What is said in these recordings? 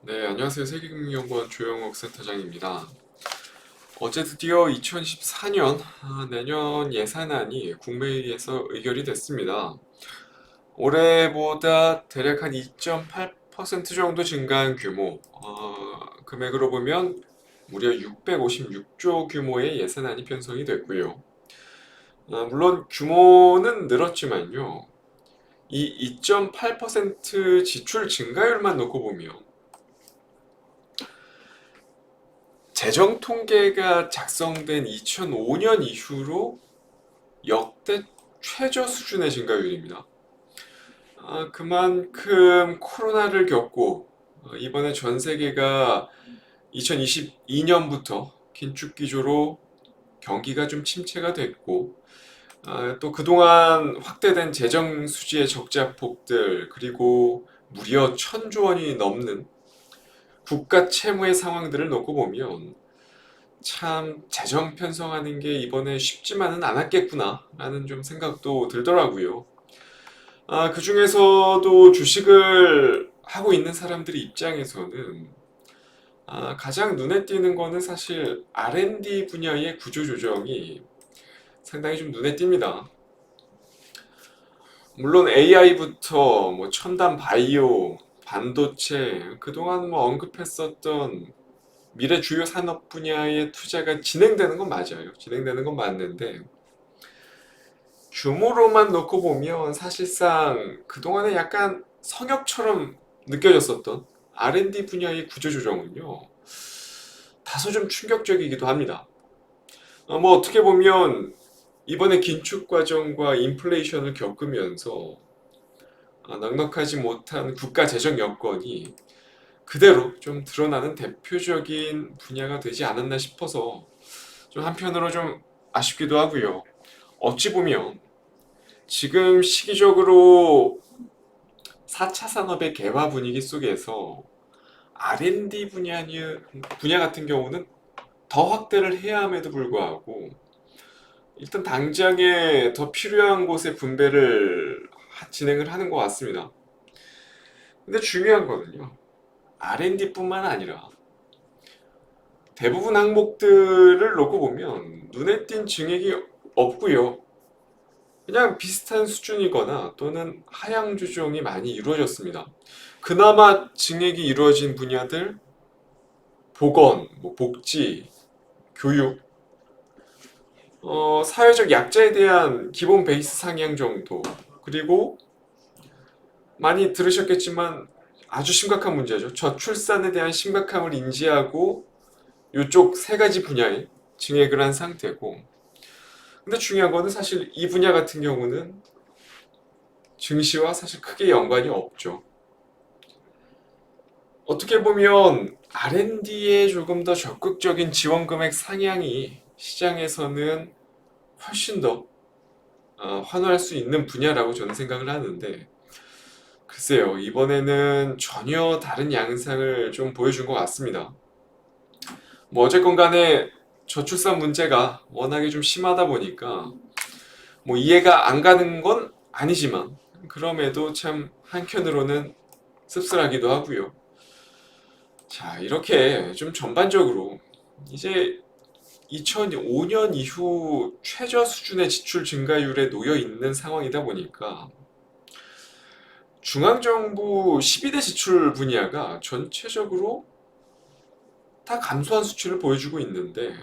네, 안녕하세요. 세계금융연구원 조영욱 센터장입니다. 어제 드디어 2024년 내년 예산안이 국무회의에서 의결이 됐습니다. 올해보다 대략 한 2.8% 정도 증가한 규모, 금액으로 보면 무려 656조 규모의 예산안이 편성이 됐고요. 물론 규모는 늘었지만요. 이 2.8% 지출 증가율만 놓고 보면 재정 통계가 작성된 2005년 이후로 역대 최저 수준의 증가율입니다. 그만큼 코로나를 겪고 이번에 전 세계가 2022년부터 긴축 기조로 경기가 좀 침체가 됐고 또 그동안 확대된 재정 수지의 적자폭들 그리고 무려 1,000조 원이 넘는 국가 채무의 상황들을 놓고 보면 참 재정 편성하는 게 이번에 쉽지만은 않았겠구나 라는 좀 생각도 들더라고요. 그 중에서도 주식을 하고 있는 사람들의 입장에서는 가장 눈에 띄는 거는 사실 R&D 분야의 구조조정이 상당히 좀 눈에 띕니다. 물론 AI부터 뭐 첨단 바이오, 반도체, 그동안 뭐 언급했었던 미래 주요 산업 분야의 투자가 진행되는 건 맞아요. 진행되는 건 맞는데 규모로만 놓고 보면 사실상 그동안에 약간 성역처럼 느껴졌었던 R&D 분야의 구조조정은요. 다소 좀 충격적이기도 합니다. 뭐 어떻게 보면 이번에 긴축 과정과 인플레이션을 겪으면서 넉넉하지 못한 국가 재정 여건이 그대로 좀 드러나는 대표적인 분야가 되지 않았나 싶어서 좀 한편으로 좀 아쉽기도 하고요. 어찌 보면 지금 시기적으로 4차 산업의 개화 분위기 속에서 R&D 분야 같은 경우는 더 확대를 해야 함에도 불구하고 일단 당장에 더 필요한 곳에 분배를 진행을 하는 것 같습니다. 근데 중요한 거는요. R&D뿐만 아니라 대부분 항목들을 놓고 보면 눈에 띈 증액이 없고요. 그냥 비슷한 수준이거나 또는 하향 조정이 많이 이루어졌습니다. 그나마 증액이 이루어진 분야들, 보건, 뭐 복지, 교육, 사회적 약자에 대한 기본 베이스 상향 정도, 그리고 많이 들으셨겠지만 아주 심각한 문제죠. 저출산에 대한 심각함을 인지하고 이쪽 세 가지 분야에 증액을 한 상태고, 근데 중요한 거는 사실 이 분야 같은 경우는 증시와 사실 크게 연관이 없죠. 어떻게 보면 R&D에 조금 더 적극적인 지원 금액 상향이 시장에서는 훨씬 더 환호할 수 있는 분야라고 저는 생각을 하는데 글쎄요 이번에는 전혀 다른 양상을 좀 보여준 것 같습니다. 뭐 어쨌건 간에 저출산 문제가 워낙에 좀 심하다 보니까 뭐 이해가 안 가는 건 아니지만 그럼에도 참 한켠으로는 씁쓸하기도 하고요. 자, 이렇게 좀 전반적으로 이제 2005년 이후 최저 수준의 지출 증가율에 놓여 있는 상황이다 보니까 중앙정부 12대 지출 분야가 전체적으로 다 감소한 수치를 보여주고 있는데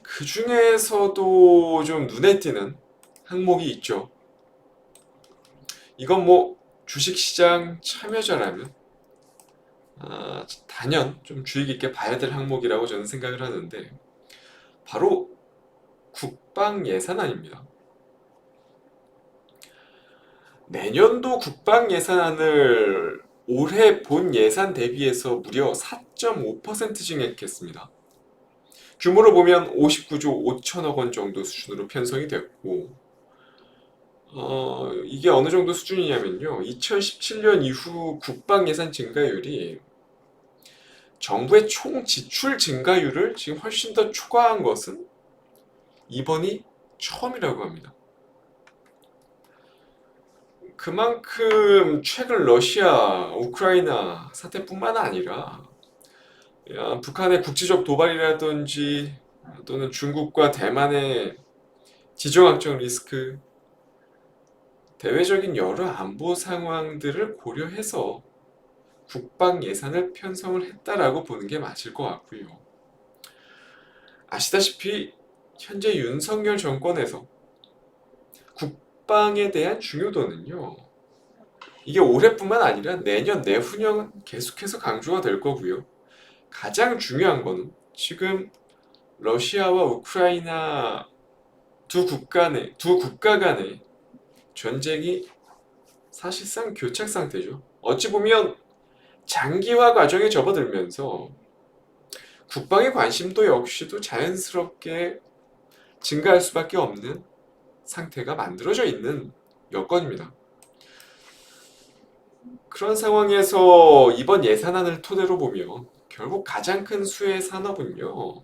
그 중에서도 좀 눈에 띄는 항목이 있죠. 이건 뭐 주식시장 참여자라면 단연 좀 주의 깊게 봐야 될 항목이라고 저는 생각을 하는데 바로 국방 예산안입니다. 내년도 국방 예산안을 올해 본 예산 대비해서 무려 4.5% 증액했습니다. 규모로 보면 59조 5천억 원 정도 수준으로 편성이 됐고, 이게 어느 정도 수준이냐면요. 2017년 이후 국방 예산 증가율이 정부의 총 지출 증가율을 지금 훨씬 더 초과한 것은 이번이 처음이라고 합니다. 그만큼 최근 러시아, 우크라이나 사태뿐만 아니라 북한의 국지적 도발이라든지 또는 중국과 대만의 지정학적 리스크, 대외적인 여러 안보 상황들을 고려해서 국방 예산을 편성을 했다라고 보는 게 맞을 것 같고요. 아시다시피 현재 윤석열 정권에서 국방에 대한 중요도는요, 이게 올해뿐만 아니라 내년, 내후년 계속해서 강조가 될 거고요. 가장 중요한 거는 지금 러시아와 우크라이나 두 국가 간의 전쟁이 사실상 교착 상태죠. 어찌 보면 장기화 과정에 접어들면서 국방의 관심도 역시도 자연스럽게 증가할 수밖에 없는 상태가 만들어져 있는 여건입니다. 그런 상황에서 이번 예산안을 토대로 보면 결국 가장 큰 수혜 산업은요,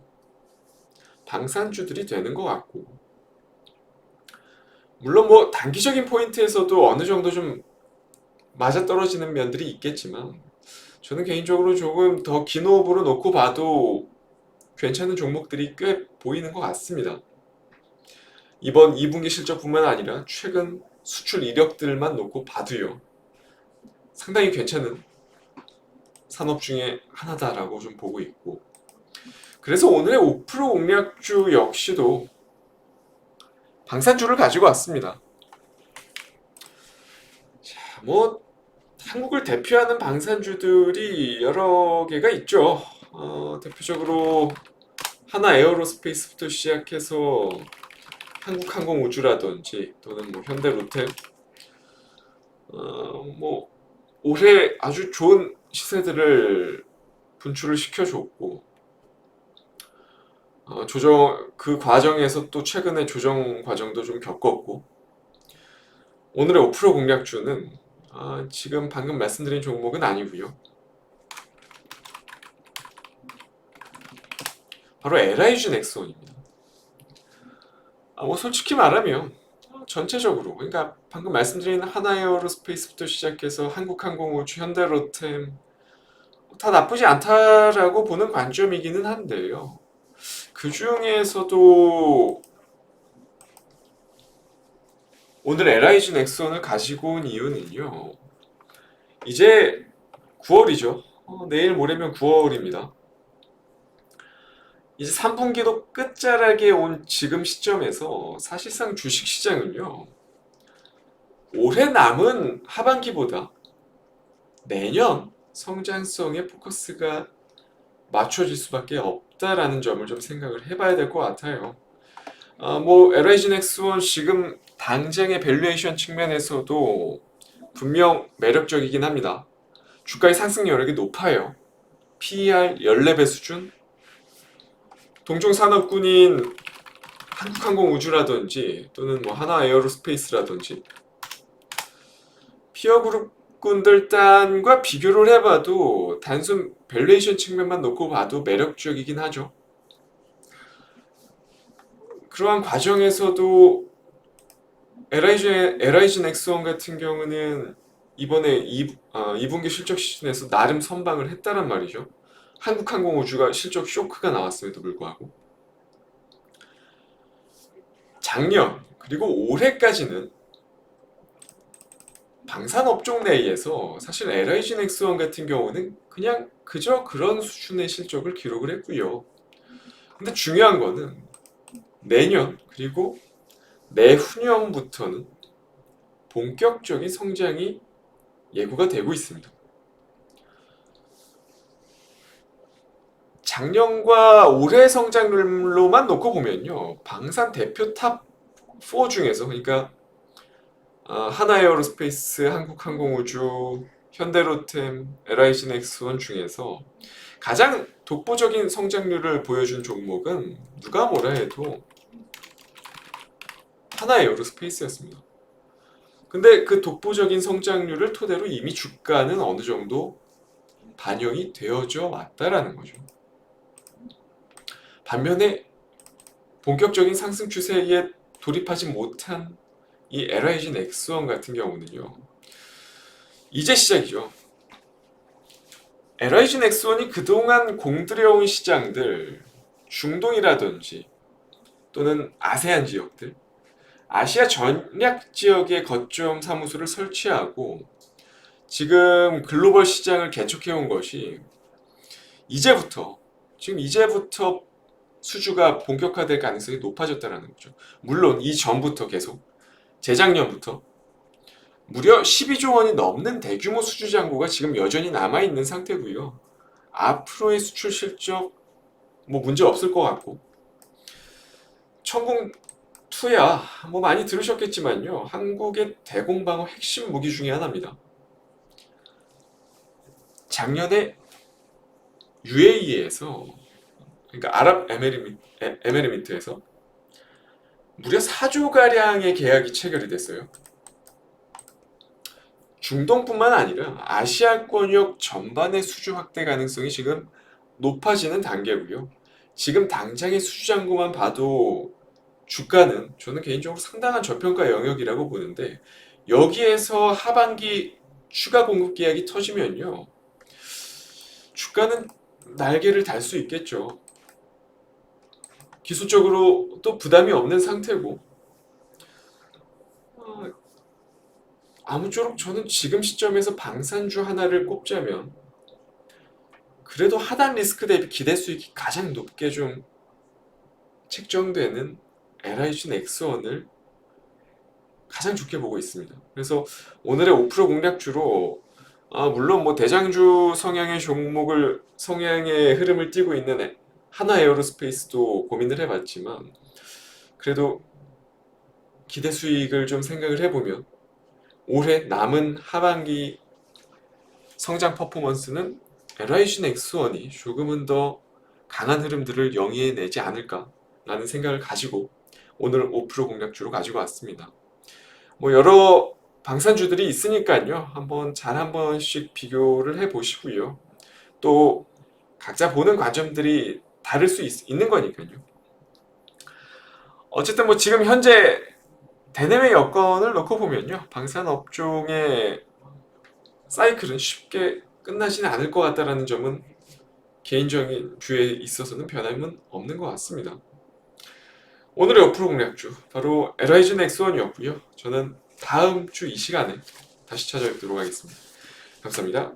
방산주들이 되는 것 같고, 물론 뭐 단기적인 포인트에서도 어느 정도 좀 맞아떨어지는 면들이 있겠지만, 저는 개인적으로 조금 더 긴 호흡으로 놓고 봐도 괜찮은 종목들이 꽤 보이는 것 같습니다. 이번 2분기 실적뿐만 아니라 최근 수출 이력들만 놓고 봐도요, 상당히 괜찮은 산업 중에 하나다라고 좀 보고 있고, 그래서 오늘의 5% 공략주 역시도 방산주를 가지고 왔습니다. 자, 뭐 한국을 대표하는 방산주들이 여러 개가 있죠. 대표적으로 하나 에어로스페이스부터 시작해서 한국항공우주라든지 또는 뭐 현대로템, 뭐 올해 아주 좋은 시세들을 분출을 시켜줬고, 그 과정에서 또 최근에 조정 과정도 좀 겪었고, 오늘의 5% 공략주는 지금 방금 말씀드린 종목은 아니고요. 바로 LIG 넥스원입니다. 뭐 솔직히 말하면 전체적으로, 그러니까 방금 말씀드린 하나에어로스페이스부터 시작해서 한국항공우주, 현대로템 다 나쁘지 않다라고 보는 관점이기는 한데요. 그 중에서도 오늘 LIG 넥슨을 가지고 온 이유는요, 이제 9월이죠. 내일 모레면 9월입니다. 이제 3분기도 끝자락에 온 지금 시점에서 사실상 주식시장은요, 올해 남은 하반기보다 내년 성장성에 포커스가 맞춰질 수밖에 없다라는 점을 좀 생각을 해봐야 될 것 같아요. 뭐 LIG 넥스원 지금 당장의 밸류에이션 측면에서도 분명 매력적이긴 합니다. 주가의 상승 여력이 높아요. PER 14배 수준, 동종 산업군인 한국항공우주라든지 또는 뭐 하나에어로스페이스라든지 피어 그룹군들 단과 비교를 해봐도 단순 밸류에이션 측면만 놓고 봐도 매력적이긴 하죠. 그러한 과정에서도 LIG 넥스원 같은 경우는 이번에 2분기 실적 시즌에서 나름 선방을 했다란 말이죠. 한국항공우주가 실적 쇼크가 나왔음에도 불구하고 작년 그리고 올해까지는 방산업종 내에서 사실 LIG 넥스원 같은 경우는 그냥 그저 그런 수준의 실적을 기록을 했고요. 근데 중요한 거는 내년 그리고 내후년부터는 본격적인 성장이 예고가 되고 있습니다. 작년과 올해 성장률로만 놓고 보면요, 방산 대표 탑 4 중에서, 그러니까 하나에어로스페이스, 한국항공우주, 현대로템, LIG 넥스원 중에서 가장 독보적인 성장률을 보여준 종목은 누가 뭐라 해도 하나에어로스페이스였습니다. 근데 그 독보적인 성장률을 토대로 이미 주가는 어느 정도 반영이 되어져 왔다라는 거죠. 반면에 본격적인 상승 추세에 돌입하지 못한 이 LIG 넥스원 같은 경우는요. 이제 시작이죠. LIG 넥스원이 그동안 공들여온 시장들, 중동이라든지 또는 아세안 지역들, 아시아 전략 지역에 거점 사무소를 설치하고 지금 글로벌 시장을 개척해온 것이 이제부터, 지금 이제부터 수주가 본격화될 가능성이 높아졌다는 거죠. 물론 이전부터 계속 재작년부터 무려 12조 원이 넘는 대규모 수주 잔고가 지금 여전히 남아있는 상태고요. 앞으로의 수출 실적 뭐 문제 없을 것 같고 천공2야 뭐 많이 들으셨겠지만요. 한국의 대공방어 핵심 무기 중에 하나입니다. 작년에 UAE에서 그러니까 아랍에미리트에서 무려 4조가량의 계약이 체결이 됐어요. 중동뿐만 아니라 아시아권역 전반의 수주 확대 가능성이 지금 높아지는 단계고요. 지금 당장의 수주 잔고만 봐도 주가는 저는 개인적으로 상당한 저평가 영역이라고 보는데 여기에서 하반기 추가 공급 계약이 터지면요. 주가는 날개를 달 수 있겠죠. 기술적으로 또 부담이 없는 상태고 아무쪼록 저는 지금 시점에서 방산주 하나를 꼽자면 그래도 하단 리스크 대비 기대 수익이 가장 높게 좀 책정되는 LIG 넥스원을 가장 좋게 보고 있습니다. 그래서 오늘의 5% 공략주로 물론 뭐 대장주 성향의 흐름을 띠고 있는 하나 에어로스페이스도 고민을 해봤지만 그래도 기대 수익을 좀 생각을 해보면 올해 남은 하반기 성장 퍼포먼스는 LIG 넥스원이 조금은 더 강한 흐름들을 영위해내지 않을까라는 생각을 가지고 오늘 5% 공략주로 가지고 왔습니다. 뭐 여러 방산주들이 있으니까요. 한 번씩 비교를 해보시고요. 또 각자 보는 관점들이 다를 수 있는 거니까요. 어쨌든 뭐 지금 현재 대내외 여건을 놓고 보면요. 방산 업종의 사이클은 쉽게 끝나지는 않을 것 같다라는 점은 개인적인 뷰에 있어서는 변함은 없는 것 같습니다. 오늘의 5% 공략주 바로 LIG 넥스원이었고요. 저는 다음 주 이 시간에 다시 찾아뵙도록 하겠습니다. 감사합니다.